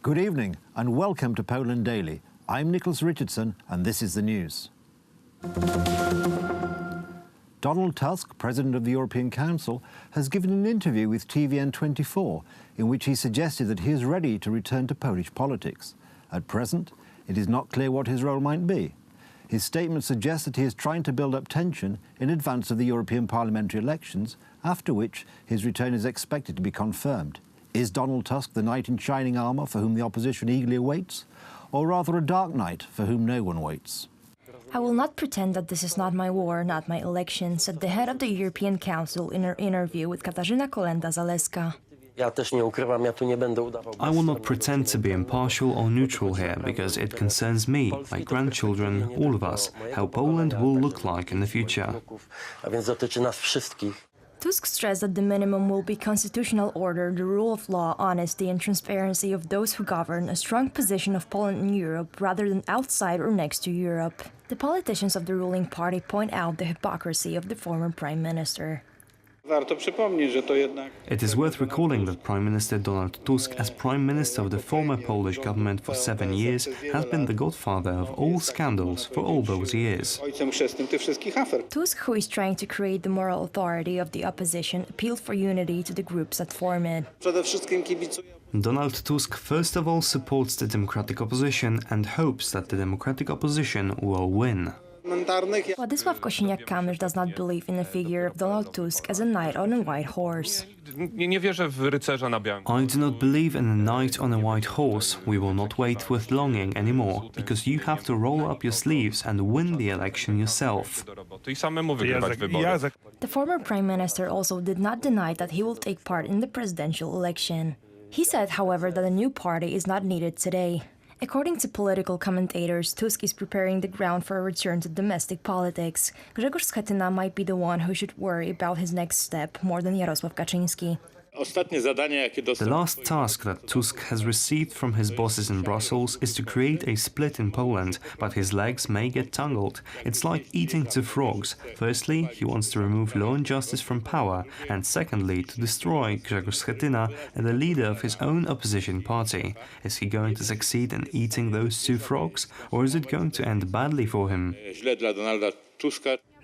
Good evening and welcome to Poland Daily. I'm Nicholas Richardson and this is the news. Donald Tusk, President of the European Council, has given an interview with TVN24 in which he suggested that he is ready to return to Polish politics. At present, it is not clear what his role might be. His statement suggests that he is trying to build up tension in advance of the European parliamentary elections, after which his return is expected to be confirmed. Is Donald Tusk the knight in shining armour for whom the opposition eagerly awaits, or rather a dark knight for whom no one waits? I will not pretend that this is not my war, not my election, said the head of the European Council in her interview with Katarzyna Kolenda-Zaleska. I will not pretend to be impartial or neutral here, because it concerns me, my grandchildren, all of us, how Poland will look like in the future. Tusk stressed that the minimum will be constitutional order, the rule of law, honesty and transparency of those who govern, a strong position of Poland in Europe rather than outside or next to Europe. The politicians of the ruling party point out the hypocrisy of the former prime minister. It is worth recalling that Prime Minister Donald Tusk, as Prime Minister of the former Polish government for 7 years, has been the godfather of all scandals for all those years. Tusk, who is trying to create the moral authority of the opposition, appealed for unity to the groups that form it. Donald Tusk first of all supports the democratic opposition and hopes that the democratic opposition will win. Władysław Kosiniak-Kamysz does not believe in the figure of Donald Tusk as a knight on a white horse. I do not believe in a knight on a white horse. We will not wait with longing anymore, because you have to roll up your sleeves and win the election yourself. The former prime minister also did not deny that he will take part in the presidential election. He said, however, that a new party is not needed today. According to political commentators, Tusk is preparing the ground for a return to domestic politics. Grzegorz Schetyna might be the one who should worry about his next step more than Jarosław Kaczyński. The last task that Tusk has received from his bosses in Brussels is to create a split in Poland, but his legs may get tangled. It's like eating two frogs. Firstly, he wants to remove law and justice from power, and secondly, to destroy Grzegorz Schetyna, the leader of his own opposition party. Is he going to succeed in eating those two frogs, or is it going to end badly for him?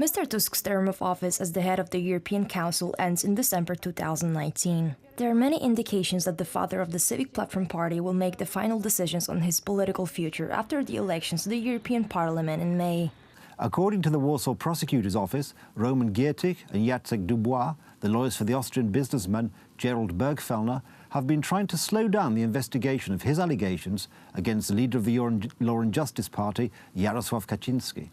Mr. Tusk's term of office as the head of the European Council ends in December 2019. There are many indications that the father of the Civic Platform Party will make the final decisions on his political future after the elections to the European Parliament in May. According to the Warsaw Prosecutor's Office, Roman Giertych and Jacek Dubois, the lawyers for the Austrian businessman Gerald Bergfellner, have been trying to slow down the investigation of his allegations against the leader of the Law and Justice Party, Jarosław Kaczyński.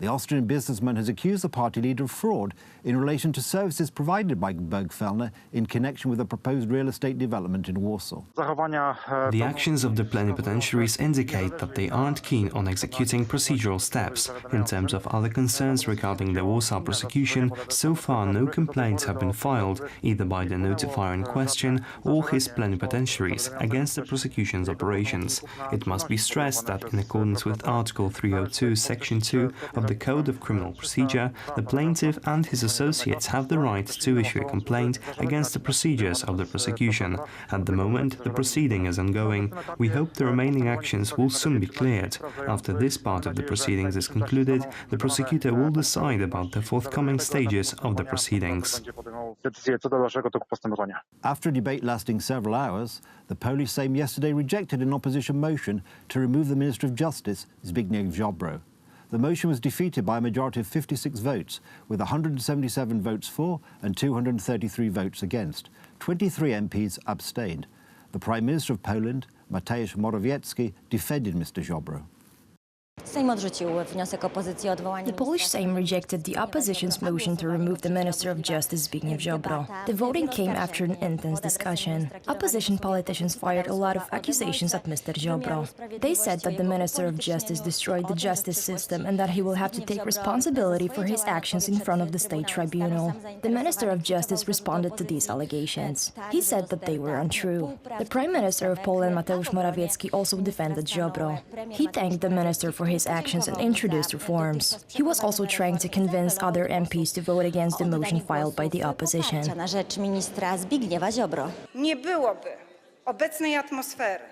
The Austrian businessman has accused the party leader of fraud in relation to services provided by Bergfellner in connection with a proposed real estate development in Warsaw. The actions of the plenipotentiaries indicate that they aren't keen on executing procedural steps. In terms of other concerns regarding the Warsaw prosecution, so far no complaints have been filed, either by the notifier in question or his plenipotentiaries, against the prosecution's operations. It must be stressed that in accordance with Article 302, Section 2 of the Code of Criminal Procedure, the plaintiff and his associates have the right to issue a complaint against the procedures of the prosecution. At the moment, the proceeding is ongoing. We hope the remaining actions will soon be cleared. After this part of the proceedings is concluded, the prosecutor will decide about the forthcoming stages of the proceedings. After a debate lasting several hours, the Polish Sejm yesterday rejected an opposition motion to remove the Minister of Justice, Zbigniew Ziobro. The motion was defeated by a majority of 56 votes, with 177 votes for and 233 votes against. 23 MPs abstained. The Prime Minister of Poland, Mateusz Morawiecki, defended Mr. Ziobro. The Polish Sejm rejected the opposition's motion to remove the Minister of Justice Zbigniew Ziobro. The voting came after an intense discussion. Opposition politicians fired a lot of accusations at Mr. Ziobro. They said that the Minister of Justice destroyed the justice system and that he will have to take responsibility for his actions in front of the State Tribunal. The Minister of Justice responded to these allegations. He said that they were untrue. The Prime Minister of Poland, Mateusz Morawiecki, also defended Ziobro. He thanked the minister for his actions and introduced reforms. He was also trying to convince other MPs to vote against the motion filed by the opposition. Nie byłoby obecnej atmosfery,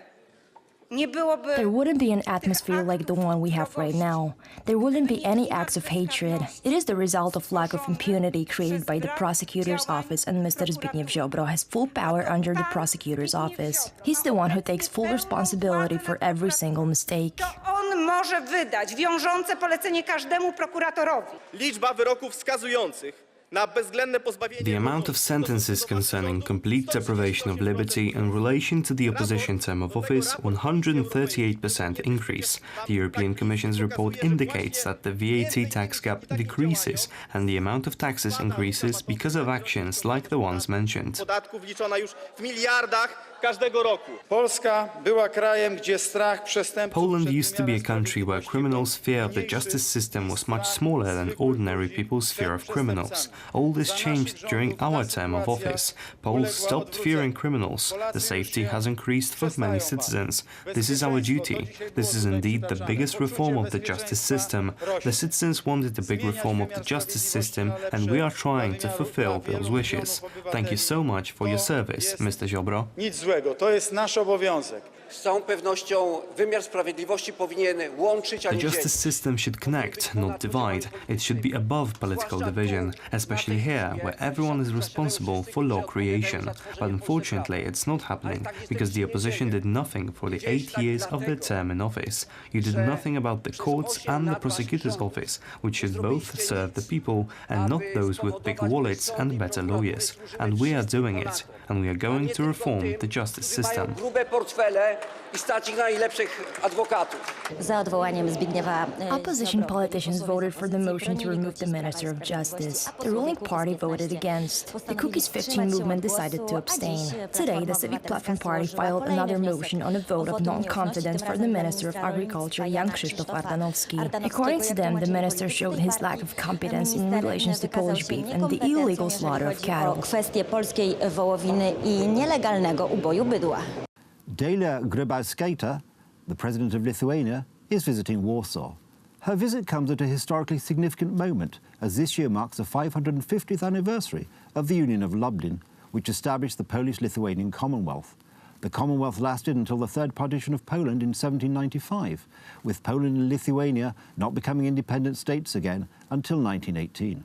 There wouldn't be an atmosphere like the one we have right now. There wouldn't be any acts of hatred. It is the result of lack of impunity created by the prosecutor's office, and Mr. Zbigniew Ziobro has full power under the prosecutor's office. He's the one who takes full responsibility for every single mistake. On może wydać wiążące polecenie każdemu prokuratorowi. Liczba wyroków skazujących na bezwzględne pozbawienie. The amount of sentences concerning complete deprivation of liberty in relation to the opposition term of office, 138% increase. The European Commission's report indicates that the VAT tax gap decreases and the amount of taxes increases because of actions like the ones mentioned. Podatków liczona już w miliardach każdego roku. Polska była krajem, gdzie strach przestępców. Poland used to be a country where criminals' fear of the justice system was much smaller than ordinary people's fear of criminals. All this changed during our term of office. Poles stopped fearing criminals. The safety has increased for many citizens. This is our duty. This is indeed the biggest reform of the justice system. The citizens wanted a big reform of the justice system, and we are trying to fulfill those wishes. Thank you so much for your service, Mr. Ziobro. Nic złego, to jest nasz obowiązek. Z całą pewnością wymiar sprawiedliwości powinien łączyć, a The nie justice dzielić. system should connect, not divide. It should be above political division, especially here, where everyone is responsible for law creation. But unfortunately, it's not happening, because the opposition did nothing for the 8 years of their term in office. You did nothing about the courts and the prosecutor's office, which should both serve the people and not those with big wallets and better lawyers. And we are doing it, and we are going to reform the justice system. Grube portfele i stać ich na najlepszych adwokatów. Za odwołaniem Zbigniewa Opposition politicians voted for the motion to remove the Minister of Justice. The ruling party voted against. The Cookies 15 movement decided to abstain. Today, the Civic Platform Party filed another motion on a vote of non-confidence for the Minister of Agriculture, Jan Krzysztof Ardanowski. According to them, the minister showed his lack of competence in relations to Polish beef and the illegal slaughter of cattle. kwestię polskiej wołowiny i nielegalnego uboju bydła. Dalia Grybauskaitė, the president of Lithuania, is visiting Warsaw. Her visit comes at a historically significant moment, as this year marks the 550th anniversary of the Union of Lublin, which established the Polish-Lithuanian Commonwealth. The Commonwealth lasted until the third partition of Poland in 1795, with Poland and Lithuania not becoming independent states again until 1918.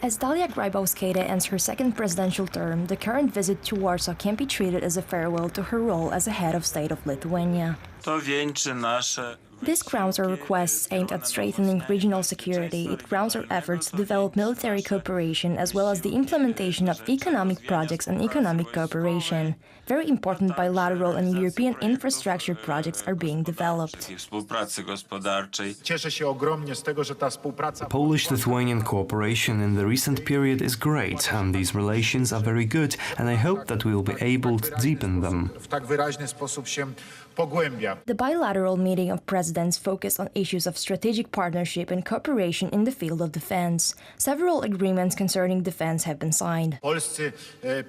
As Dalia Grybauskaitė ends her second presidential term, the current visit to Warsaw can be treated as a farewell to her role as a head of state of Lithuania. To wieńczy nasze This grounds our requests aimed at strengthening regional security. It grounds our efforts to develop military cooperation as well as the implementation of economic projects and economic cooperation. Very important bilateral and European infrastructure projects are being developed. współpracy gospodarczej. Cieszę się ogromnie z tego, że ta współpraca Polish-Lithuanian cooperation in the recent period is great, and these relations are very good, and I hope that we will be able to deepen them. w tak wyraźny sposób się pogłębia. The bilateral meeting of presidents focused on issues of strategic partnership and cooperation in the field of defense. Several agreements concerning defense have been signed. Polscy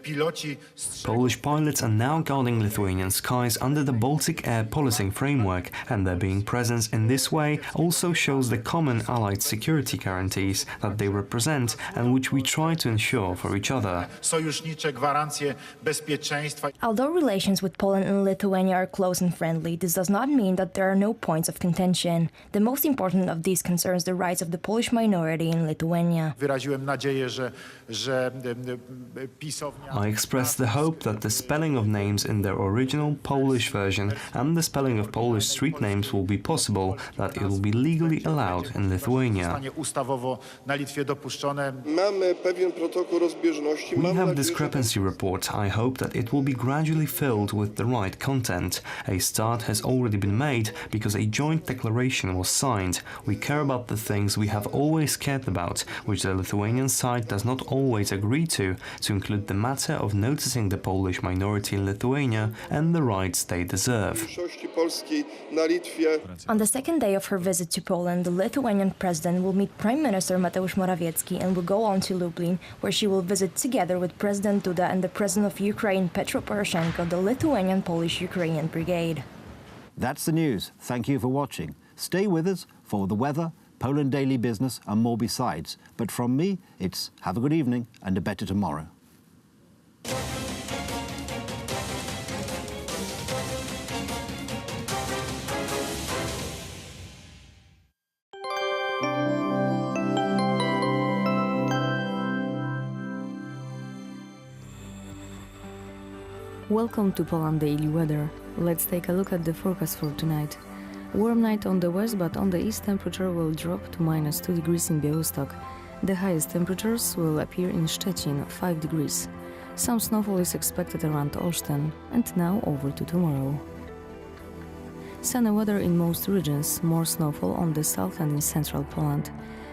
piloci Polish pilots are now guarding Lithuanian skies under the Baltic Air Policing Framework, and their being present in this way also shows the common allied security guarantees that they represent and which we try to ensure for each other. sojusznicze gwarancje bezpieczeństwa. Although relations with Poland and Lithuania are close and friendly, this does not mean that there are no points of contention. The most important of these concerns the rights of the Polish minority in Lithuania. Wyraziłem nadzieję, że pisownia I expressed the hope that the spelling of names in their original Polish version and the spelling of Polish street names will be possible, that it will be legally allowed in Lithuania. zostanie ustawowo na Litwie dopuszczone. Mamy pewien protokół rozbieżności. We have a discrepancy report. I hope that it will be gradually filled with the right content. A start has already been made because a joint declaration was signed. We care about the things we have always cared about, which the Lithuanian side does not always agree to include the matter of noticing the Polish minority in Lithuania and the rights they deserve. Mniejszości polskiej na Litwie. On the second day of her visit to Poland, the Lithuanian president will meet Prime Minister Mateusz Morawiecki and will go on to Lublin, where she will visit together with President Duda and the President of Ukraine Petro Poroshenko the Lithuanian Polish-Ukrainian Brigade. That's the news. Thank you for watching. Stay with us for the weather, Poland Daily Business and more besides. But from me, it's have a good evening and a better tomorrow. Welcome to Poland Daily Weather. Let's take a look at the forecast for tonight. Warm night on the west, but on the east temperature will drop to -2 degrees in Białystok. The highest temperatures will appear in Szczecin, 5 degrees. Some snowfall is expected around Olsztyn. And now over to tomorrow. Sunny weather in most regions, more snowfall on the south and in central Poland.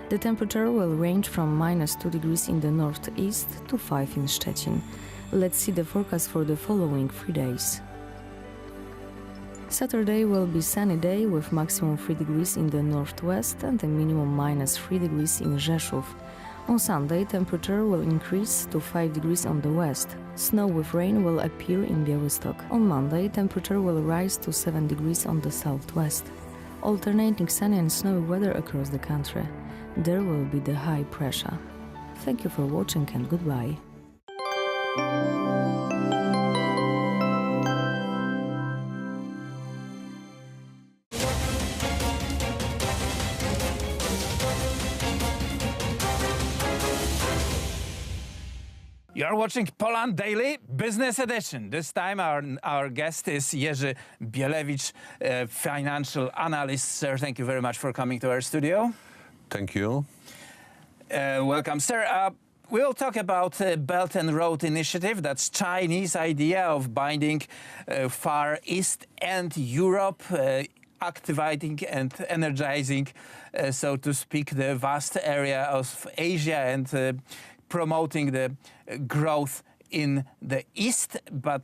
The temperature will range from -2 degrees in the northeast to 5 in Szczecin. Let's see the forecast for the following 3 days. Saturday will be sunny day with maximum 3 degrees in the northwest and a minimum -3 degrees in Rzeszów. On Sunday, temperature will increase to 5 degrees on the west. Snow with rain will appear in Białystok. On Monday, temperature will rise to 7 degrees on the southwest. Alternating sunny and snowy weather across the country. There will be the high pressure. Thank you for watching and goodbye. You're watching Poland Daily Business Edition. This time our guest is Jerzy Bielewicz, financial analyst. Sir, thank you very much for coming to our studio. Thank you. Welcome, sir. We'll talk about Belt and Road Initiative. That's Chinese idea of binding Far East and Europe, activating and energizing, so to speak, the vast area of Asia and promoting the growth in the East, but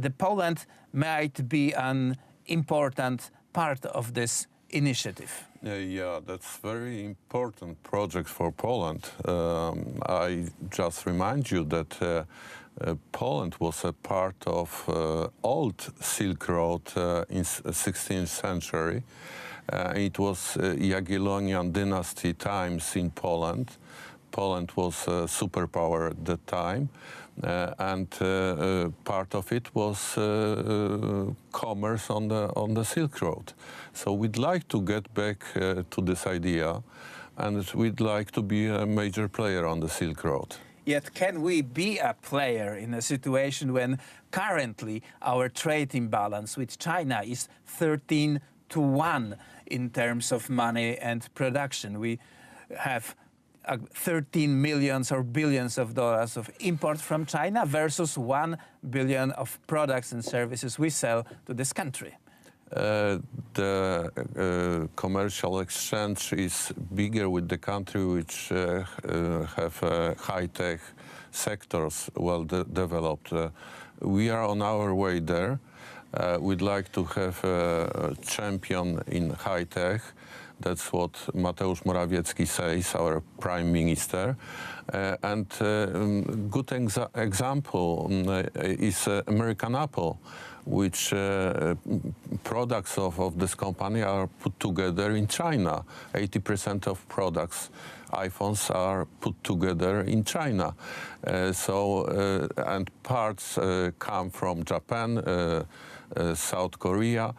the Poland might be an important part of this initiative. Yeah, that's very important project for Poland. I just remind you that Poland was a part of old Silk Road in 16th century. It was Jagiellonian dynasty times in Poland. Poland was a superpower at that time, and part of it was commerce on the Silk Road. So we'd like to get back to this idea, and we'd like to be a major player on the Silk Road. Yet can we be a player in a situation when currently our trade imbalance with China is 13-1 in terms of money and production? We have 13 millions or billions of dollars of import from China versus 1 billion of products and services we sell to this country. The commercial exchange is bigger with the country which have high-tech sectors well developed. We are on our way there. We'd like to have a champion in high-tech. That's what Mateusz Morawiecki says, our Prime Minister. And good example is American Apple, which products of this company are put together in China. 80% of products, iPhones, are put together in China. And parts come from Japan, South Korea,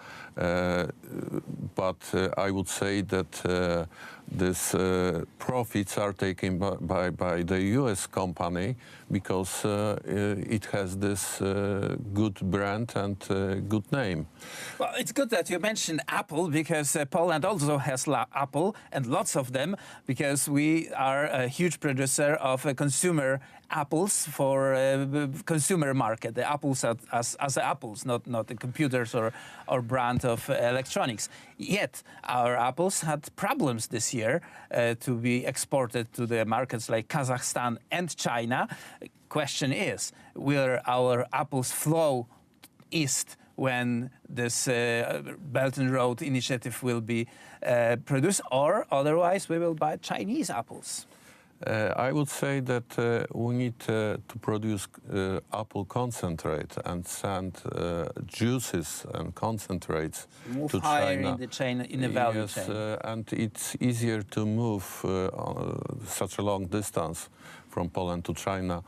but I would say that these profits are taken by the US company because it has this good brand and good name. Well, it's good that you mentioned Apple, because Poland also has Apple, and lots of them, because we are a huge producer of consumer apples for consumer market. The apples as apples, not the computers or brand of electronics. Yet our apples had problems this year to be exported to the markets like Kazakhstan and China. Question is, will our apples flow east when this Belt and Road Initiative will be produced, or otherwise we will buy Chinese apples? I would say that we need to produce apple concentrate and send juices and concentrates move to higher China. in the chain, in the value chain. And it's easier to move such a long distance from Poland to China.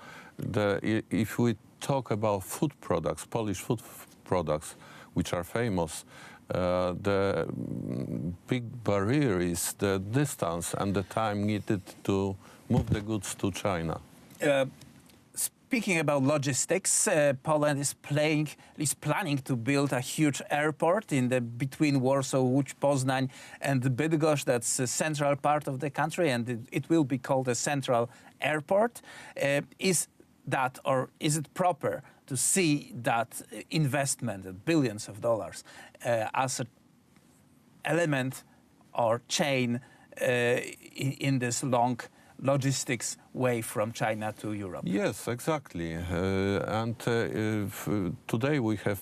If we talk about food products, Polish food products, which are famous, the big barrier is the distance and the time needed to move the goods to China. Speaking about logistics, Poland is planning to build a huge airport between Warsaw, Łódź, Poznań, and Bydgoszcz. That's the central part of the country, and it will be called a central airport. Is it proper to see that investment, billions of dollars, as an element or chain in this long logistics way from China to Europe? Yes, exactly. Today we have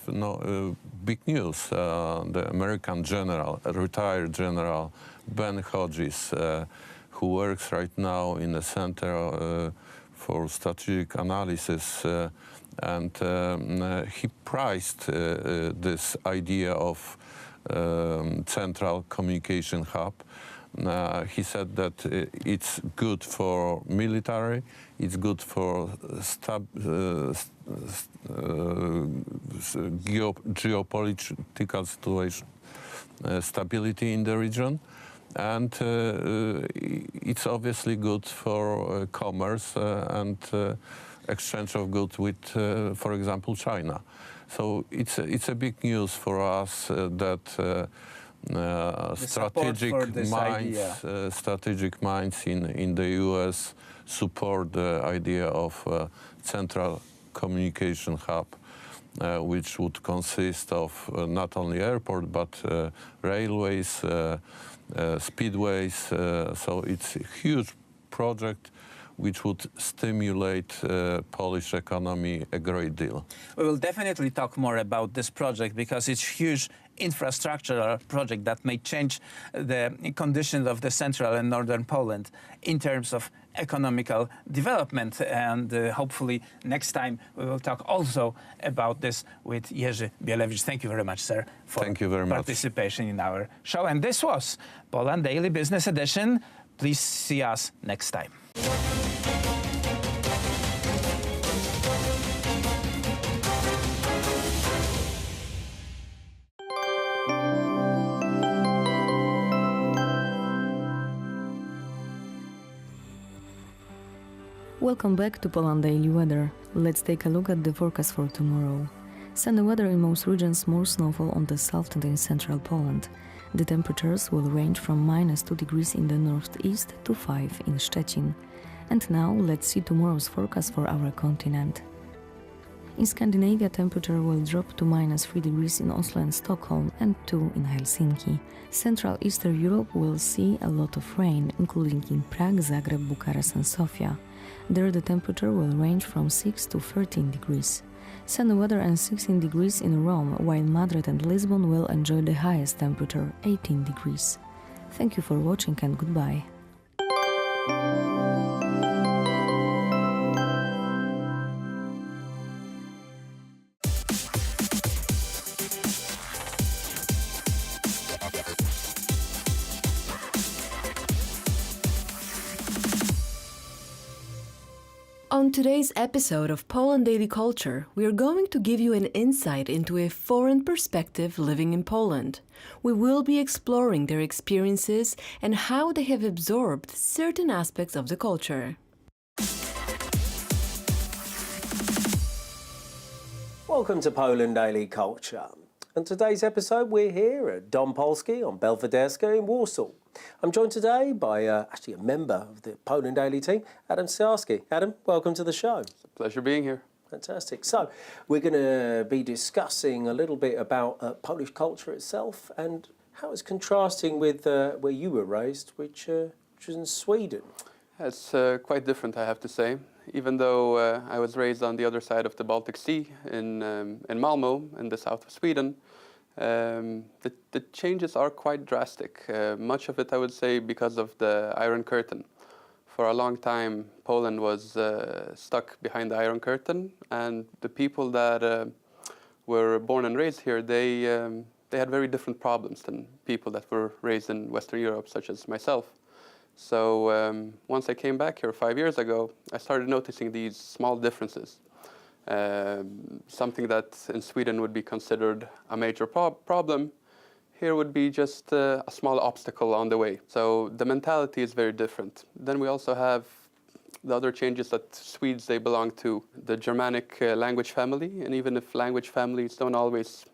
big news. The American general, retired general Ben Hodges, who works right now in the Center for Strategic Analysis, and he prized this idea of central communication hub. He said that it's good for military, it's good for geopolitical situation, stability in the region, and it's obviously good for commerce and exchange of goods with, for example, China. So it's a big news for us that strategic minds in the U.S. support the idea of central communication hub, which would consist of not only airport but railways, speedways. So it's a huge project which would stimulate Polish economy a great deal. We will definitely talk more about this project because it's a huge infrastructural project that may change the conditions of the central and northern Poland in terms of economical development. And hopefully next time we will talk also about this with Jerzy Bielewicz. Thank you very much, sir, for participation in our show. And this was Poland Daily Business Edition. Please see us next time. Welcome back to Poland Daily Weather. Let's take a look at the forecast for tomorrow. Sunny weather in most regions, more snowfall on the south and in central Poland. The temperatures will range from -2 degrees in the northeast to 5 in Szczecin. And now let's see tomorrow's forecast for our continent. In Scandinavia, temperature will drop to -3 degrees in Oslo and Stockholm and 2 in Helsinki. Central Eastern Europe will see a lot of rain, including in Prague, Zagreb, Bucharest and Sofia. There the temperature will range from 6 to 13 degrees. Sunny weather and 16 degrees in Rome, while Madrid and Lisbon will enjoy the highest temperature, 18 degrees. Thank you for watching and goodbye. On today's episode of Poland Daily Culture, we are going to give you an insight into a foreign perspective living in Poland. We will be exploring their experiences and how they have absorbed certain aspects of the culture. Welcome to Poland Daily Culture. On today's episode, we're here at Dom Polski on Belwederska in Warsaw. I'm joined today by actually a member of the Poland Daily team, Adam Starzyński. Adam, welcome to the show. It's a pleasure being here. Fantastic. So we're going to be discussing a little bit about Polish culture itself and how it's contrasting with where you were raised, which was in Sweden. It's quite different, I have to say. Even though I was raised on the other side of the Baltic Sea in Malmö, in the south of Sweden, the changes are quite drastic. Much of it, I would say, because of the Iron Curtain. For a long time, Poland was stuck behind the Iron Curtain, and the people that were born and raised here, they had very different problems than people that were raised in Western Europe, such as myself. So once I came back here 5 years ago, I started noticing these small differences. Something that in Sweden would be considered a major problem, here would be just a small obstacle on the way. So the mentality is very different. Then we also have The other change is that Swedes, they belong to the Germanic language family, and even if language families don't always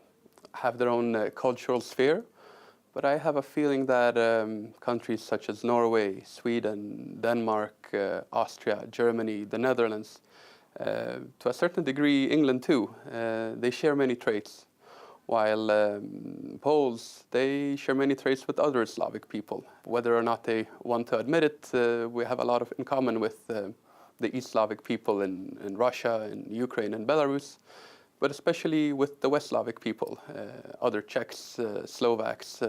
have their own cultural sphere, but I have a feeling that countries such as Norway, Sweden, Denmark, Austria, Germany, the Netherlands, to a certain degree England too, they share many traits. While Poles, they share many traits with other Slavic people. Whether or not they want to admit it, we have a lot in common with the East Slavic people in Russia, in Ukraine, and Belarus, but especially with the West Slavic people. Other Czechs, Slovaks,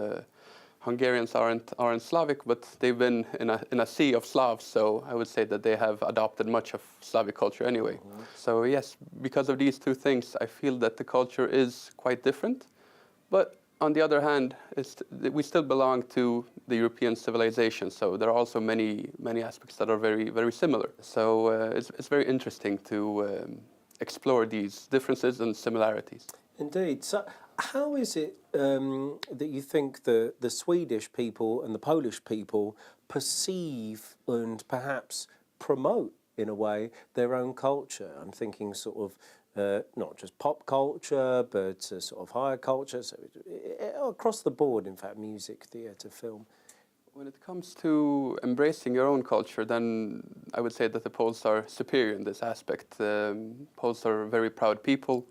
Hungarians aren't Slavic, but they've been in a sea of Slavs, so I would say that they have adopted much of Slavic culture anyway. So yes, because of these two things, I feel that the culture is quite different, but on the other hand, we still belong to the European civilization, so there are also many aspects that are very, very similar. So it's very interesting to explore these differences and similarities. Indeed. So how is it that you think the Swedish people and the Polish people perceive and perhaps promote, in a way, their own culture? I'm thinking sort of not just pop culture, but sort of higher culture, so across the board, in fact, music, theatre, film. When it comes to embracing your own culture, then I would say that the Poles are superior in this aspect. Poles are very proud people.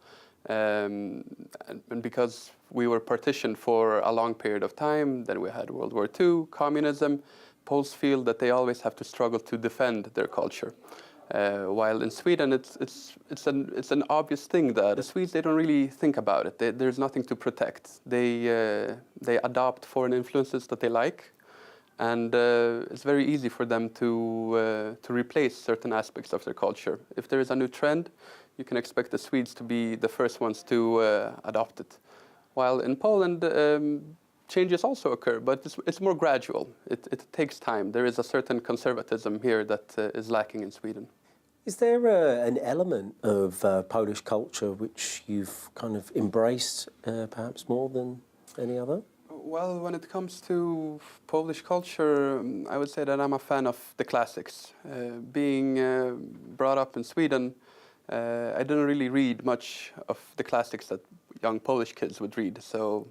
And because we were partitioned for a long period of time, then we had World War II, communism, Poles feel that they always have to struggle to defend their culture. While in Sweden, it's an obvious thing that the Swedes, they don't really think about it. There's nothing to protect. They adopt foreign influences that they like, and it's very easy for them to replace certain aspects of their culture. If there is a new trend, you can expect the Swedes to be the first ones to adopt it. While in Poland, changes also occur, but it's more gradual. It takes time. There is a certain conservatism here that is lacking in Sweden. Is there an element of Polish culture which you've kind of embraced perhaps more than any other? Well, when it comes to Polish culture, I would say that I'm a fan of the classics. Being brought up in Sweden, I didn't really read much of the classics that young Polish kids would read. So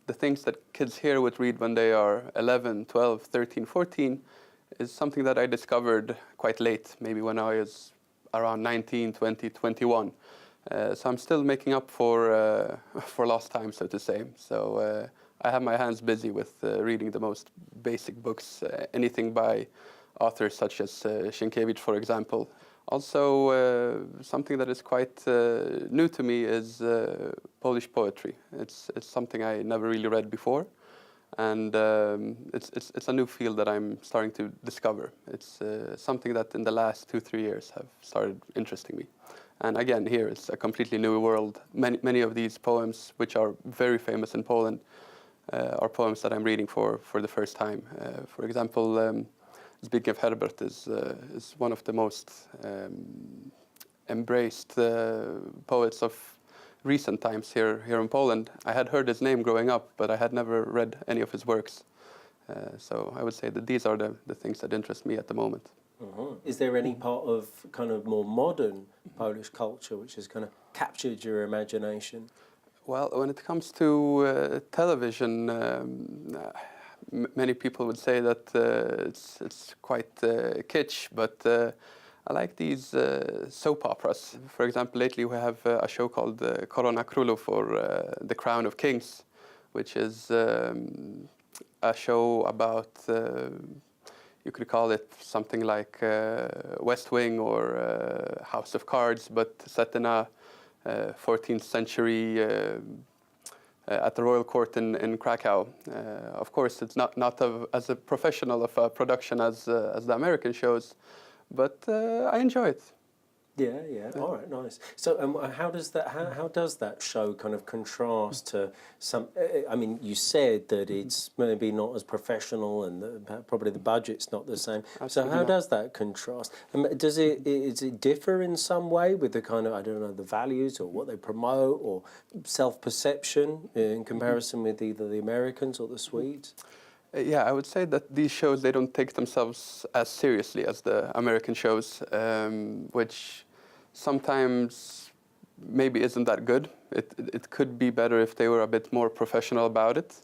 the things that kids here would read when they are 11, 12, 13, 14 is something that I discovered quite late, maybe when I was around 19, 20, 21. So I'm still making up for lost time, so to say. So I have my hands busy with reading the most basic books, anything by authors such as Sienkiewicz, for example. Also, something that is quite new to me is Polish poetry. It's something I never really read before, and it's a new field that I'm starting to discover. It's something that in the last 2-3 years have started interesting me. And again, here it's a completely new world. Many of these poems, which are very famous in Poland, are poems that I'm reading for the first time. For example, Zbigniew Herbert is one of the most embraced poets of recent times here in Poland. I had heard his name growing up, but I had never read any of his works. So I would say that these are the things that interest me at the moment. Is there any part of kind of more modern Polish culture which has kind of captured your imagination? Well, when it comes to television, many people would say that it's quite kitsch, but I like these soap operas. For example, lately we have a show called Korona Królów, or The Crown of Kings, which is a show about, you could call it something like West Wing or House of Cards, but set in a 14th century at the royal court in Krakow. Of course, it's not as a professional of a production as the American shows, but I enjoy it. Yeah. All right, nice. So, how does that show kind of contrast to some? I mean, you said that it's maybe not as professional, and probably the budget's not the same. Absolutely so, how does that contrast? Does it differ in some way with the kind of, I don't know, the values or what they promote or self-perception in comparison with either the Americans or the Swedes? Yeah, I would say that these shows, they don't take themselves as seriously as the American shows, which sometimes maybe isn't that good. It could be better if they were a bit more professional about it.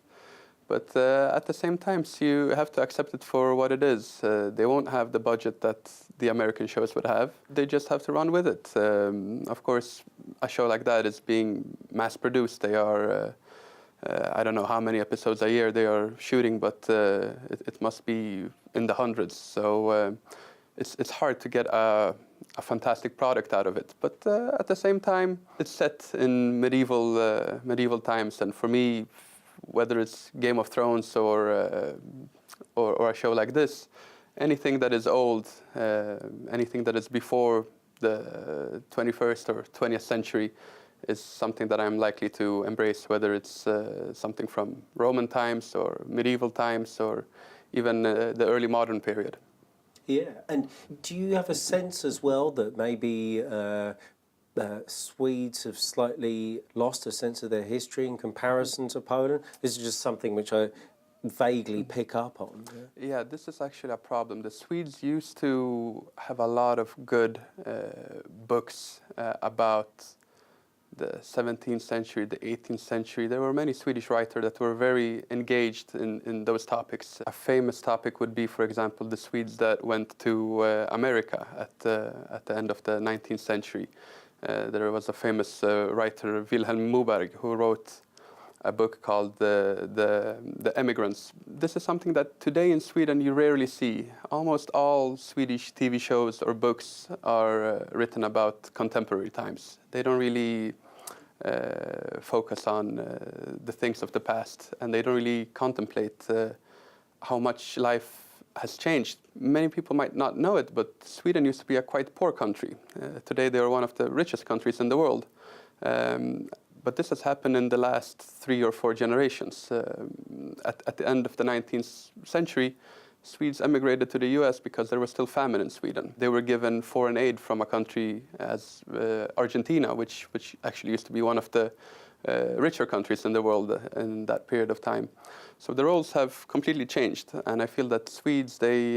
But at the same time, you have to accept it for what it is. They won't have the budget that the American shows would have. They just have to run with it. Of course, a show like that is being mass-produced. They are, I don't know how many episodes a year they are shooting, but it must be in the hundreds. So it's hard to get a fantastic product out of it. But at the same time, it's set in medieval times, and for me, whether it's Game of Thrones or a show like this, anything that is old, anything that is before the 21st or 20th century is something that I'm likely to embrace, whether it's something from Roman times or medieval times or even the early modern period. Yeah, and do you have a sense as well that maybe Swedes have slightly lost a sense of their history in comparison to Poland? This is just something which I vaguely pick up on. Yeah, this is actually a problem. The Swedes used to have a lot of good books about the 17th century, the 18th century. There were many Swedish writers that were very engaged in those topics. A famous topic would be, for example, the Swedes that went to America at the end of the 19th century. There was a famous writer, Wilhelm Moberg, who wrote a book called The Emigrants. This is something that today in Sweden you rarely see. Almost all Swedish TV shows or books are written about contemporary times. They don't really focus on the things of the past, and they don't really contemplate how much life has changed. Many people might not know it, but Sweden used to be a quite poor country. Today they are one of the richest countries in the world. But this has happened in the last 3 or 4 generations. At the end of the 19th century, Swedes emigrated to the US because there was still famine in Sweden. They were given foreign aid from a country as Argentina, which actually used to be one of the richer countries in the world in that period of time. So the roles have completely changed, and I feel that Swedes, they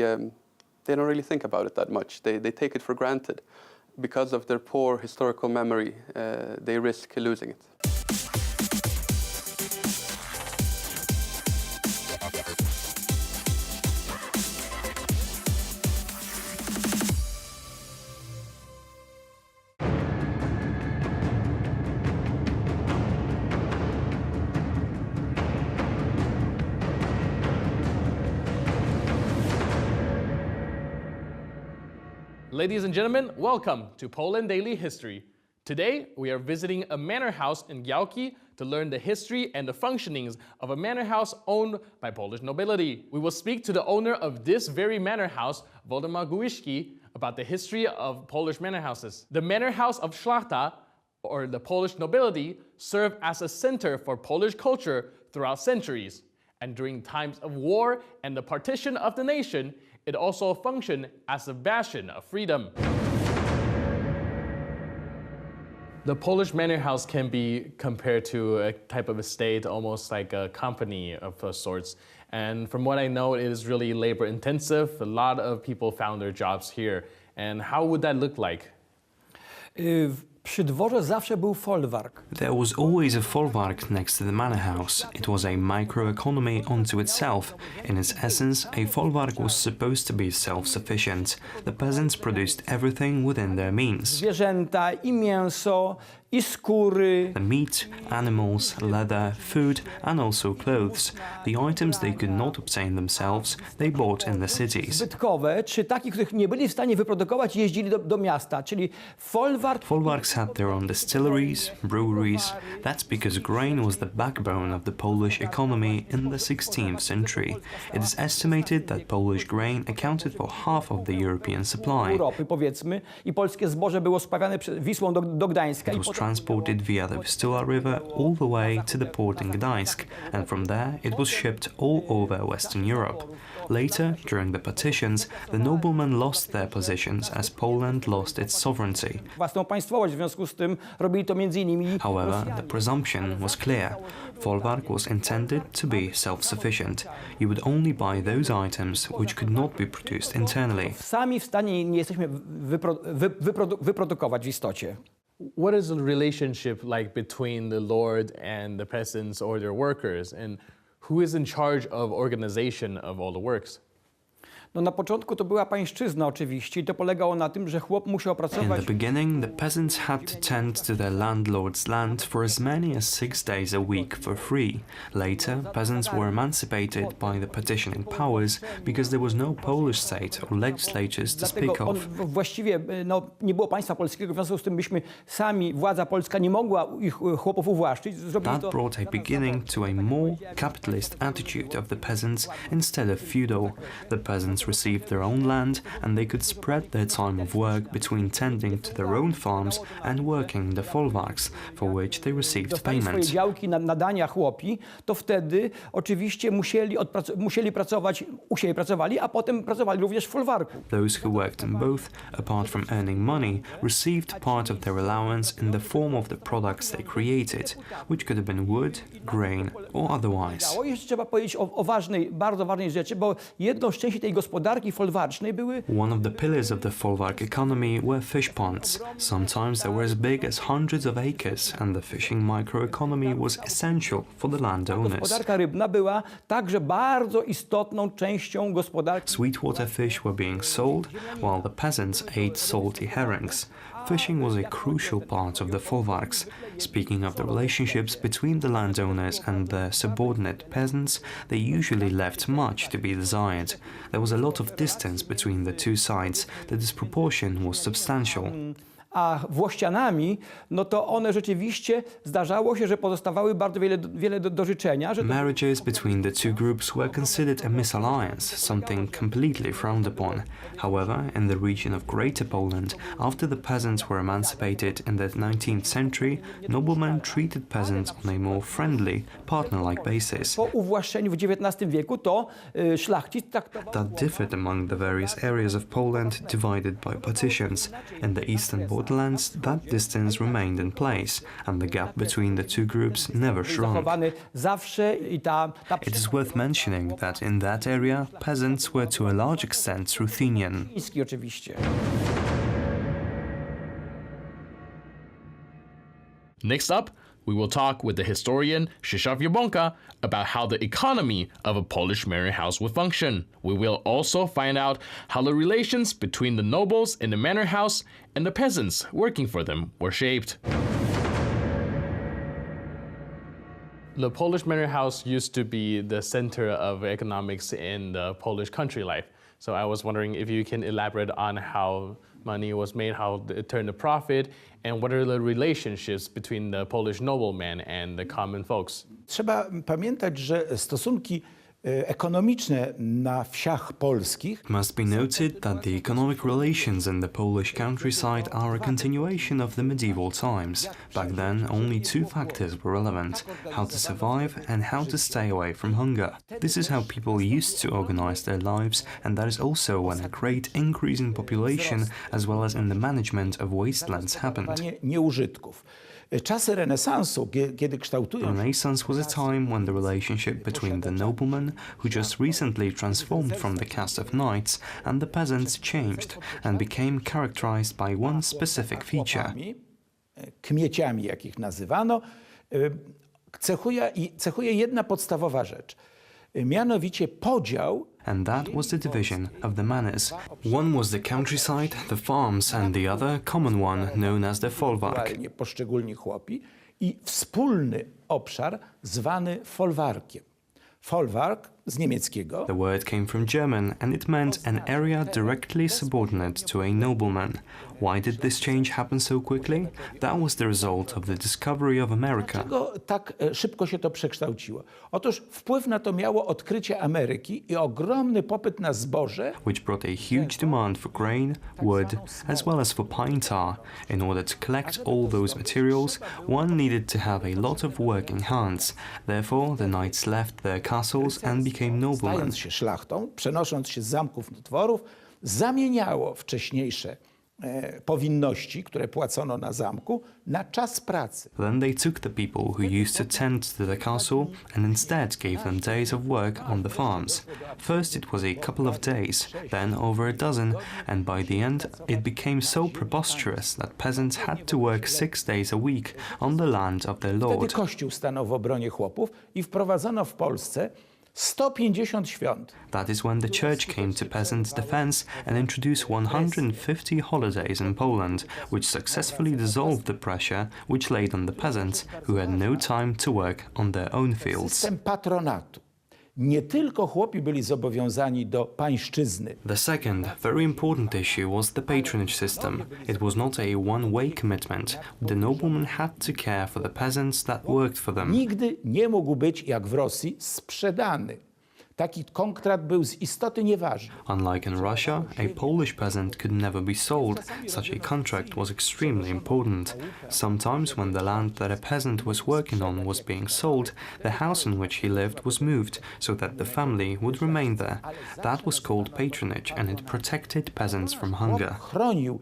don't really think about it that much. They take it for granted. Because of their poor historical memory, they risk losing it. Ladies and gentlemen, welcome to Poland Daily History. Today, we are visiting a manor house in Gałki to learn the history and the functionings of a manor house owned by Polish nobility. We will speak to the owner of this very manor house, Waldemar Gujski, about the history of Polish manor houses. The manor house of Szlachta, or the Polish nobility, served as a center for Polish culture throughout centuries. And during times of war and the partition of the nation, it also functioned as a bastion of freedom. The Polish manor house can be compared to a type of estate, almost like a company of sorts. And from what I know, it is really labor intensive. A lot of people found their jobs here. And how would that look like? Przy dworze zawsze był folwark. There was always a folwark next to the manor house. It was a microeconomy unto itself. In its essence, a folwark was supposed to be self-sufficient. The peasants produced everything within their means. Zwierzęta i mięso, i skóry. The meat, animals, leather, food, and also clothes. The items they could not obtain themselves, they bought in the cities. Zbytkowe, czy takich, których nie byli w stanie wyprodukować, jeździli do miasta, czyli folwark. Folwarks had their own distilleries, breweries. That's because grain was the backbone of the Polish economy in the 16th century. It is estimated that Polish grain accounted for half of the European supply. Europy, powiedzmy, i polskie zboże było sprawiane Wisłą do Gdańska. It was transported via the Vistula River all the way to the port in Gdańsk, and from there it was shipped all over Western Europe. Later, during the partitions, the noblemen lost their positions as Poland lost its sovereignty. However, the presumption was clear. Folwark was intended to be self-sufficient. You would only buy those items which could not be produced internally. Sami w stanie nie jesteśmy wyprodukować w istocie. What is the relationship like between the lord and the peasants or their workers, and who is in charge of organization of all the works? No na początku to była pańszczyzna oczywiście i to polegało na tym, że chłop musiał pracować. In the beginning, the peasants had to tend to their landlord's land for as many as 6 days a week for free. Later, peasants were emancipated by the petitioning powers because there was no Polish state or legislatures to speak of. Właściwie nie było państwa polskiego, w związku z tym władza polska nie mogła ich chłopów uwłaszczyć. That brought a beginning to a more capitalist attitude of the peasants instead of feudal. The peasants received their own land and they could spread their time of work between tending to their own farms and working the folwarks, for which they received payment. Działki nadania chłopi, to wtedy oczywiście musieli pracować, u siebie pracowali, a potem pracowali również w folwarku. Those who worked in both, apart from earning money, received part of their allowance in the form of the products they created, which could have been wood, grain or otherwise. Jeszcze trzeba powiedzieć o bardzo ważnej rzeczy, bo jedną z części tej gospodarki folwarcznej były... One of the pillars of the folwark economy were fish ponds. Sometimes they were as big as hundreds of acres, and the fishing microeconomy was essential for the landowners. Gospodarka rybna była także bardzo istotną częścią gospodarki. Sweetwater fish were being sold, while the peasants ate salty herrings. Fishing was a crucial part of the folwarks. Speaking of the relationships between the landowners and their subordinate peasants, they usually left much to be desired. There was a lot of distance between the two sides. The disproportion was substantial. A włościanami, no to one rzeczywiście zdarzało się, że pozostawały bardzo wiele do życzenia. Marriages between the two groups were considered a misalliance, something completely frowned upon. However, in the region of Greater Poland, after the peasants were emancipated in the 19th century, noblemen treated peasants on a more friendly, partner-like basis. Po uwłaszczeniu w XIX wieku to szlachcic that differed among the various areas of Poland divided by partitions. In the eastern borderlands, that distance remained in place, and the gap between the two groups never shrunk. It is worth mentioning that in that area, peasants were to a large extent Ruthenian. Next up, we will talk with the historian Krzysztof Jabłonka about how the economy of a Polish manor house would function. We will also find out how the relations between the nobles in the manor house and the peasants working for them were shaped. The Polish manor house used to be the center of economics in the Polish country life. So I was wondering if you can elaborate on how money was made, how it turned a profit, and what are the relationships between the Polish noblemen and the common folks. Trzeba pamiętać, że stosunki ekonomiczne na wsiach polskich. It must be noted that the economic relations in the Polish countryside are a continuation of the medieval times. Back then, only two factors were relevant: how to survive and how to stay away from hunger. This is how people used to organize their lives, and that is also when a great increase in population as well as in the management of wastelands happened. Nieużytków. Czasy renesansu, kiedy kształtują... Renaissance was a time when the relationship between the noblemen, who just recently transformed from the caste of knights, and the peasants changed and became characterized by one specific feature. Kmieciami, jak ich nazywano, cechuje jedna podstawowa rzecz. Mianowicie podział. And that was the division of the manors. One was the countryside, the farms, and the other, common one, known as the folwark. Poszczególni chłopi i wspólny obszar zwany folwarkiem. Folwark z niemieckiego. The word came from German and it meant an area directly subordinate to a nobleman. Why did this change happen so quickly? That was the result of the discovery of America. Dlaczego tak szybko się to przekształciło? Otóż wpływ na to miało odkrycie Ameryki i ogromny popyt na zboże, which brought a huge demand for grain, wood, as well as for pine tar. In order to collect all those materials, one needed to have a lot of working hands. Therefore, the knights left their castles and became noblemen. stając się szlachtą, przenosząc się z zamków do dworów, zamieniało wcześniejsze powinności, które płacono na zamku, na czas pracy. Then they took the people who used to tend to the castle and instead gave them days of work on the farms. First it was a couple of days, then over a dozen, and by the end it became so preposterous that peasants had to work 6 days a week on the land of their Wtedy lord. Kościół stanął w obronie chłopów i wprowadzono w Polsce 150 świąt. That is when the church came to peasants' defense and introduced 150 holidays in Poland, which successfully dissolved the pressure which laid on the peasants who had no time to work on their own fields. System patronatu. Nie tylko chłopi byli zobowiązani do pańszczyzny. The second, very important issue was the patronage system. It was not a one-way commitment. The noblemen had to care for the peasants that worked for them. Nigdy nie mógł być, jak w Rosji, sprzedany. Taki kontrakt był z istoty nieważny. Unlike in Russia, a Polish peasant could never be sold. Such a contract was extremely important. Sometimes when the land that a peasant was working on was being sold, the house in which he lived was moved so that the family would remain there. That was called patronage and it protected peasants from hunger. Chronił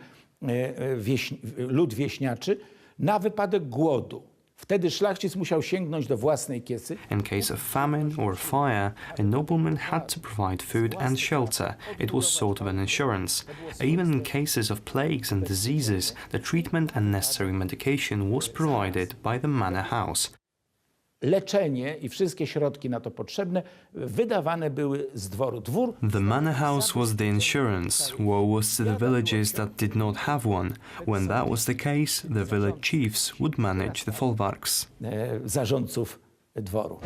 lud wieśniaczy na wypadek głodu. Wtedy szlachcic musiał sięgnąć do własnej kiesy. In case of famine or fire, a nobleman had to provide food and shelter. It was sort of an insurance. Even in cases of plagues and diseases, the treatment and necessary medication was provided by the manor house. Leczenie i wszystkie środki na to potrzebne wydawane były z dworu. Dwór. The manor house was the insurance. Woe was to the villages that did not have one. When that was the case, the village chiefs would manage the folwarks. Zarządców dworu.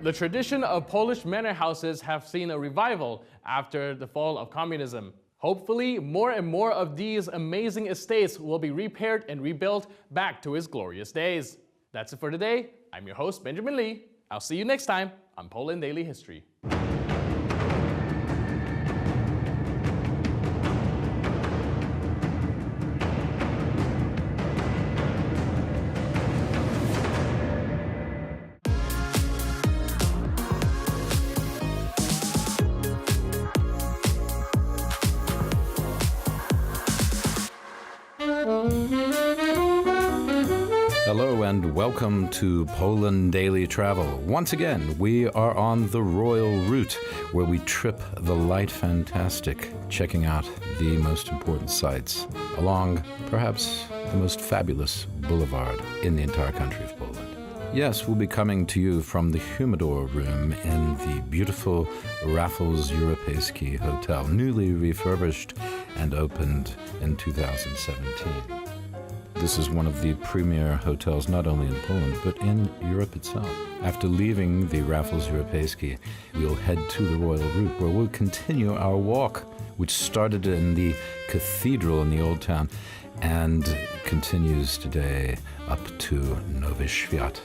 The tradition of Polish manor houses have seen a revival after the fall of communism. Hopefully, more and more of these amazing estates will be repaired and rebuilt back to its glorious days. That's it for today. I'm your host, Benjamin Lee. I'll see you next time on Poland Daily History. Hello and welcome to Poland Daily Travel. Once again, we are on the royal route where we trip the light fantastic, checking out the most important sites along perhaps the most fabulous boulevard in the entire country of Poland. Yes, we'll be coming to you from the humidor room in the beautiful Raffles Europejski Hotel, newly refurbished and opened in 2017. This is one of the premier hotels not only in Poland, but in Europe itself. After leaving the Raffles Europejski, we'll head to the Royal Route, where we'll continue our walk, which started in the cathedral in the Old Town and continues today up to Nowy Świat.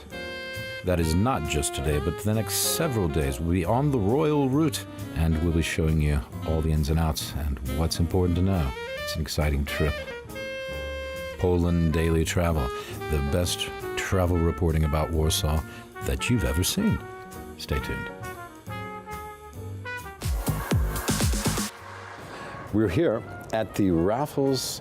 That is not just today, but the next several days we'll be on the Royal Route, and we'll be showing you all the ins and outs and what's important to know. It's an exciting trip. Poland Daily Travel, the best travel reporting about Warsaw that you've ever seen. Stay tuned. We're here at the Raffles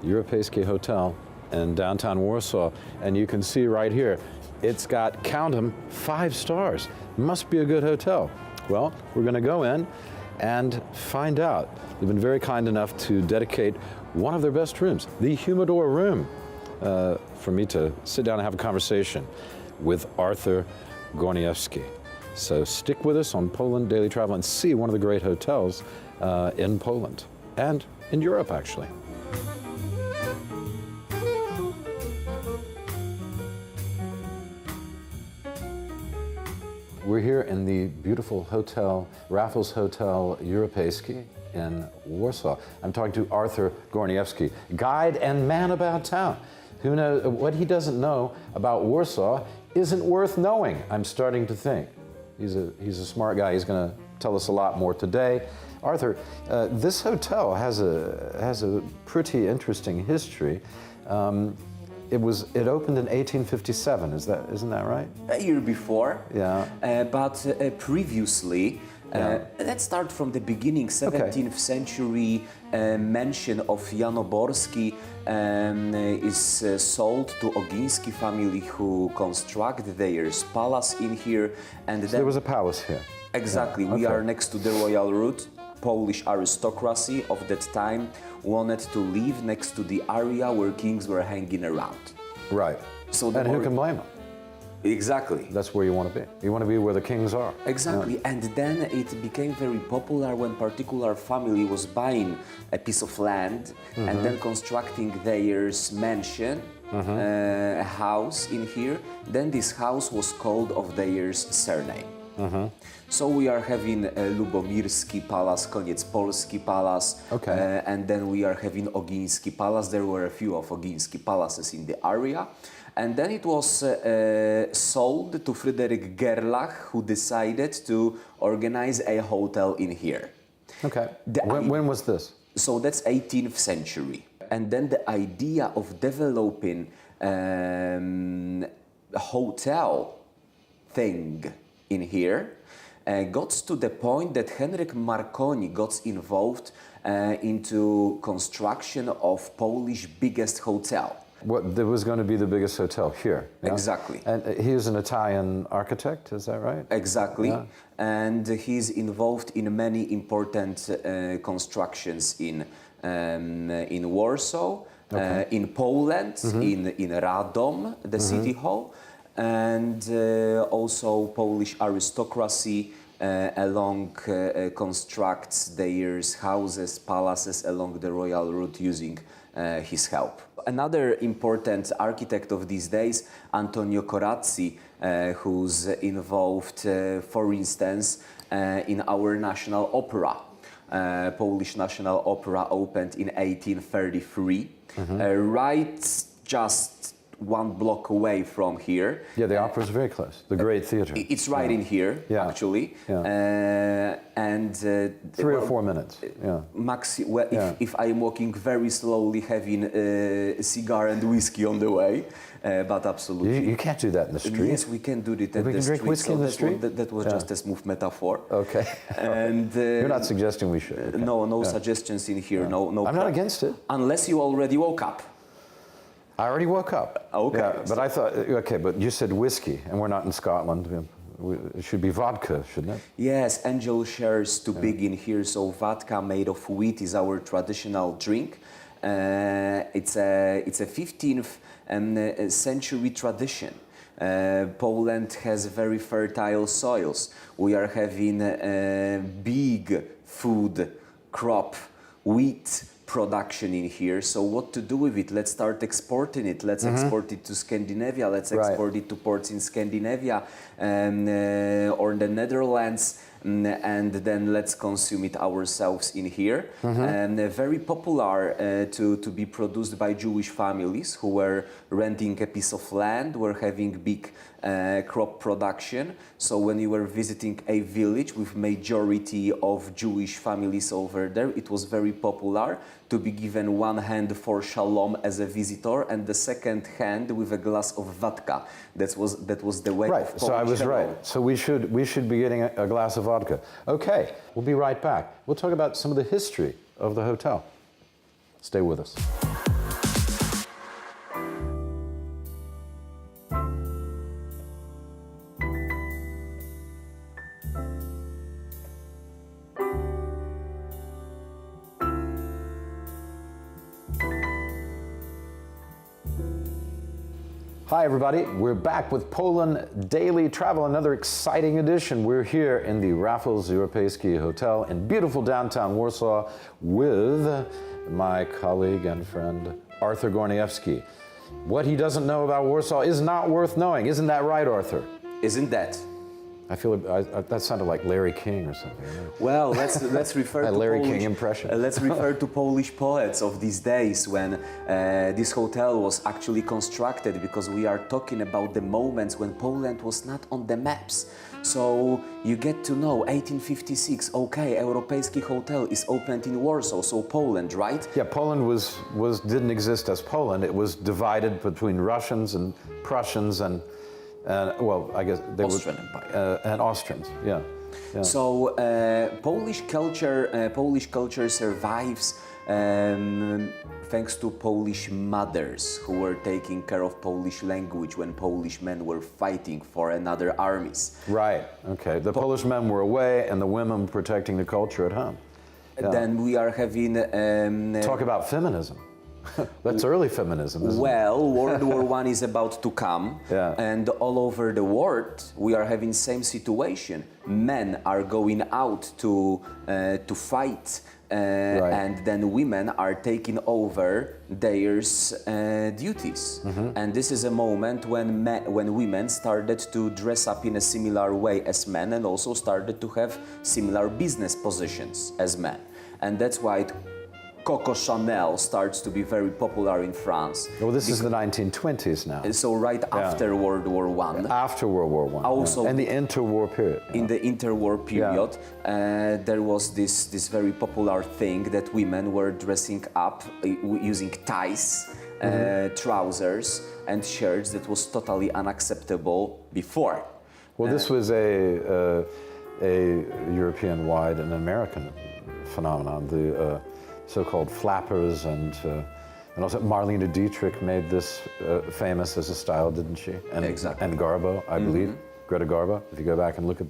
Europejski Hotel in downtown Warsaw, and you can see right here, it's got, count them, 5 stars. Must be a good hotel. Well, we're going to go in and find out. They've been very kind enough to dedicate one of their best rooms, the humidor room, for me to sit down and have a conversation with Artur Górniewski. So stick with us on Poland Daily Travel and see one of the great hotels in Poland and in Europe, actually. We're here in the beautiful hotel, Raffles Hotel Europejski in Warsaw. I'm talking to Artur Górniewski, guide and man about town. Who knows what he doesn't know about Warsaw isn't worth knowing, I'm starting to think. He's a smart guy. He's going to tell us a lot more today. Artur, this hotel has a pretty interesting history. It opened in 1857. Isn't that right? A year before. Yeah. But previously, let's start from the beginning. 17th century mansion of Janoborski is sold to Ogiński family, who construct their palace in here, and then there was a palace here. Exactly. Yeah. We are next to the royal route. Polish aristocracy of that time wanted to live next to the area where kings were hanging around. Right. So and who can blame them? Exactly. That's where you want to be. You want to be where the kings are. Exactly. Yeah. And then it became very popular when particular family was buying a piece of land and then constructing their mansion, a house in here. Then this house was called of their surname. So we are having Lubomirski Palace, Koniec Polski Palace, and then we are having Ogiński Palace. There were a few of Ogiński palaces in the area. And then it was sold to Fryderyk Gerlach, who decided to organize a hotel in here. Okay. When was this? So that's 18th century. And then the idea of developing a hotel thing in here got to the point that Henryk Marconi got involved into construction of Polish biggest hotel. What, there was going to be the biggest hotel here. Yeah? Exactly. And he was an Italian architect, is that right? Exactly. Yeah. And he's involved in many important constructions in Warsaw, in Poland, in Radom, the city hall, and also Polish aristocracy along constructs their houses, palaces along the royal route using his help. Another important architect of these days, Antonio Corazzi, who's involved, for instance, in our national opera. Polish National Opera opened in 1833, right just one block away from here. Yeah, the opera's very close. The great theater. It's right in here, actually. Yeah. And 3 or 4 minutes. Yeah. If I'm walking very slowly, having a cigar and whiskey on the way, but absolutely. You can't do that in the street. Yes, we can do it at the street. We can drink whiskey in the street? That was just a smooth metaphor. Okay. And you're not suggesting we should. Okay. No suggestions in here. No. I'm not against it. Unless you already woke up. I already woke up. Okay. Yeah, but I thought, okay, but you said whiskey, and we're not in Scotland. It should be vodka, shouldn't it? Yes, angel shares too big in here, so vodka made of wheat is our traditional drink. It's a 15th century tradition. Poland has very fertile soils. We are having a big food crop, wheat production in here. So what to do with it? Let's start exporting it. Let's export it to Scandinavia. Let's export it to ports in Scandinavia or the Netherlands. And then let's consume it ourselves in here. And very popular to be produced by Jewish families who were renting a piece of land, were having big crop production. So when you were visiting a village with majority of Jewish families over there, it was very popular to be given one hand for shalom as a visitor and the second hand with a glass of vodka. That was the way of Polish so I was hello. right. So we should be getting a glass of vodka. Okay, we'll be right back. We'll talk about some of the history of the hotel. Stay with us. Hi everybody, we're back with Poland Daily Travel, another exciting edition. We're here in the Raffles Europejski Hotel in beautiful downtown Warsaw with my colleague and friend Artur Górniewski. What he doesn't know about Warsaw is not worth knowing. Isn't that right, Artur? Isn't that? I feel that sounded like Larry King or something. Right? Well, let's refer to Larry Polish, King impression. Let's refer to Polish poets of these days when this hotel was actually constructed, because we are talking about the moments when Poland was not on the maps. So you get to know 1856. Okay, Europejski Hotel is opened in Warsaw, so Poland, right? Yeah, Poland didn't exist as Poland. It was divided between Russians and Prussians and well, I guess they Austrian Empire and Austrians. Yeah. So Polish culture survives thanks to Polish mothers who were taking care of Polish language when Polish men were fighting for another armies. Right. Okay. The Polish men were away, and the women protecting the culture at home. Yeah. Then we are having talk about feminism. That's early feminism, isn't well, World War I is about to come, yeah. And all over the world we are having same situation. Men are going out to fight, right. And then women are taking over their duties. Mm-hmm. And this is a moment when women started to dress up in a similar way as men, and also started to have similar business positions as men. And that's why Coco Chanel starts to be very popular in France. Well, this is the 1920s now. So right after World War I. After World War I. Also, yeah. And the interwar period. In the interwar period, there was this very popular thing that women were dressing up using ties, trousers and shirts that was totally unacceptable before. Well, this was a European-wide and American phenomenon. The so-called flappers and also Marlene Dietrich made this famous as a style, didn't she? And, exactly. And Garbo, I believe, Greta Garbo. If you go back and look at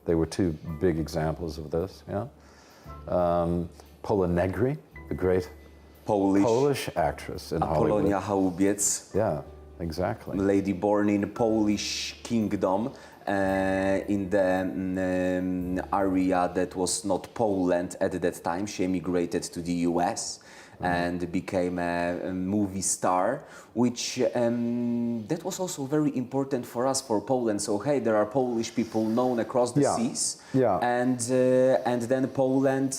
they were two big examples of this. Yeah. Pola Negri, the great Polish actress in Hollywood. Apolonia Chałubiec. Yeah, exactly. Lady born in Polish kingdom. In the area that was not Poland at that time. She emigrated to the US and became a movie star, which that was also very important for us, for Poland. So hey, there are Polish people known across the seas, and then Poland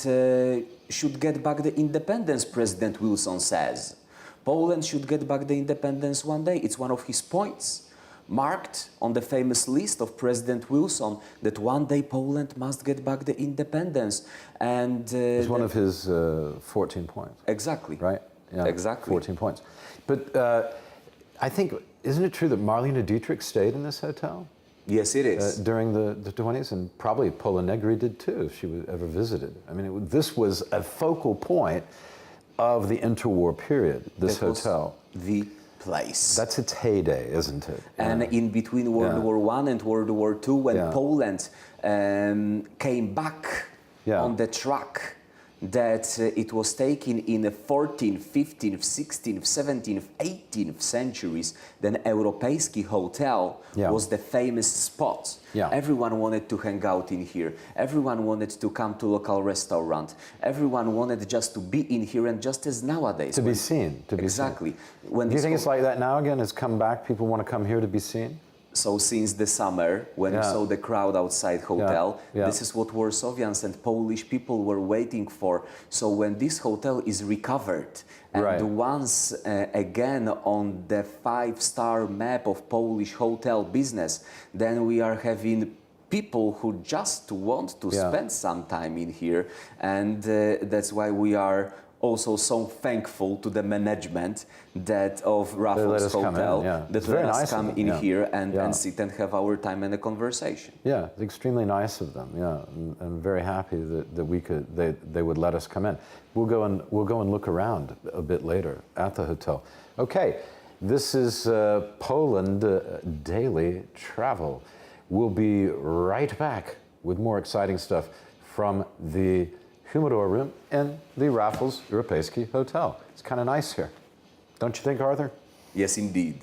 should get back the independence, President Wilson says. Poland should get back the independence one day. It's one of his points, marked on the famous list of President Wilson, that one day Poland must get back the independence. And it's one of his 14 points. Exactly. Right? Yeah, exactly. 14 points. But I think, isn't it true that Marlene Dietrich stayed in this hotel? Yes, it is. During the 20s, and probably Pola Negri did too, if she ever visited. I mean, this was a focal point of the interwar period, this hotel. The place. That's its heyday, isn't it? And in between World War I and World War II, when Poland came back on the track that it was taken in the 14th, 15th, 16th, 17th, 18th centuries, then Europejski Hotel was the famous spot. Everyone wanted to hang out in here. Everyone wanted to come to local restaurant. Everyone wanted just to be in here, and just as nowadays. To be seen. Exactly. Do you think it's like that now again? It's come back? People want to come here to be seen? So since the summer, when you saw the crowd outside hotel, this is what Warsawians and Polish people were waiting for. So when this hotel is recovered and once again on the 5-star map of Polish hotel business, then we are having people who just want to spend some time in here. And that's why we are also so thankful to the management of Raffles Hotel that let us come in here and sit and have our time and a conversation. Yeah, it's extremely nice of them. Yeah, I'm very happy that they would let us come in. We'll go and look around a bit later at the hotel. Okay, this is Poland Daily Travel. We'll be right back with more exciting stuff from the humidor room in the Raffles Europejski Hotel. It's kind of nice here. Don't you think, Arthur? Yes, indeed.